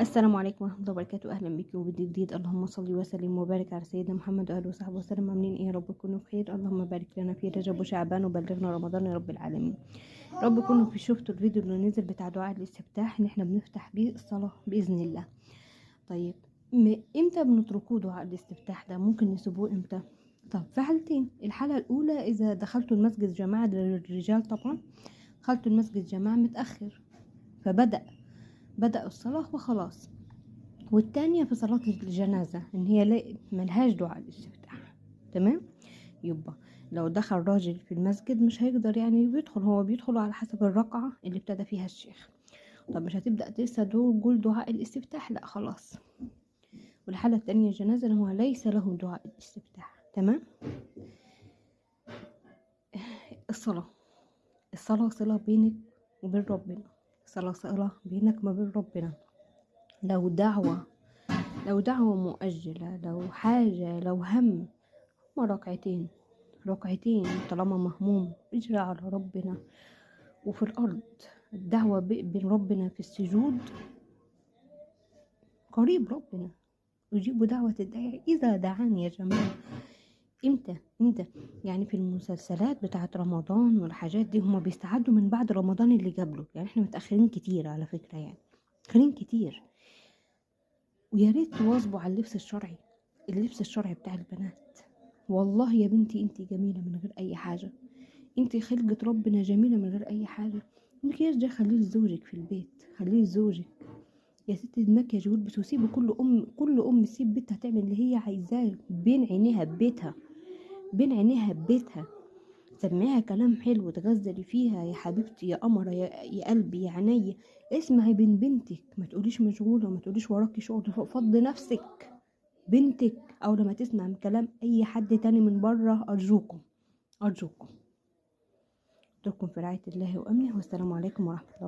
السلام عليكم ورحمة الله وبركاته. أهلا بك وفيديو جديد. اللهم صل وسلم وبارك على سيدنا محمد وآله وصحبه وسلم. عاملين ايه يا رب؟ تكونوا بخير. اللهم بارك لنا في رجب وشعبان وبلغنا رمضان يا رب العالمين. رب تكونوا في شفتوا الفيديو اللي نزل بتاع دعاء الاستفتاح ان احنا بنفتح بيه الصلاة بإذن الله. طيب امتى بنتركوه دعاء الاستفتاح ده؟ ممكن نسيبوه امتى؟ طب في حالتين. الحالة الأولى إذا دخلتوا المسجد جماعة للرجال، طبعا دخلتوا المسجد جماعة متأخر فبدأ الصلاة وخلاص. والتانية في صلاة الجنازة ان هي ملهاش دعاء الاستفتاح. تمام. يبقى لو دخل راجل في المسجد مش هيقدر يعني هو بيدخل على حسب الرقعة اللي ابتدى فيها الشيخ. طب مش هتبدأ لسه تقول دعاء الاستفتاح، لا خلاص. والحالة التانية الجنازة اللي هو ليس له دعاء الاستفتاح. تمام. الصلاة صلة بينك وبين ربنا. صلة بينك وبين ربنا. لو دعوة مؤجلة، لو حاجة، لو هم، هما ركعتين طالما مهموم اجري على ربنا. وفي الأرض الدعوة بين ربنا في السجود قريب ربنا. أجيب دعوة الداعي إذا دعاني. يا جماعة امتى يعني في المسلسلات بتاعت رمضان والحاجات دي هما بيستعدوا من بعد رمضان اللي قبله. يعني احنا متأخرين كتير على فكرة، يعني متأخرين كتير. ويا ريت تواظبوا على اللبس الشرعي بتاع البنات. والله يا بنتي انتي جميلة من غير اي حاجة. انتي خلقة ربنا جميلة من غير اي حاجة. المكياج ده خليه لزوجك في البيت، خليه لزوجك يا ستي. المكياج والبس وسيبوا كل ام تسيب بيتها تعمل اللي هي عايزاه بين عينيها ببيتها. سمعيها كلام حلو تغزلي فيها يا حبيبتي، يا قمرة، يا قلبي، يا عينيا. اسمعي بنتك، ما تقوليش مشغولة وما تقوليش وراكي شغل. فضي نفسك بنتك. او لما تسمع من كلام اي حد تاني من بره ارجوكم اترككم في رعاية الله وامنه. والسلام عليكم ورحمة الله.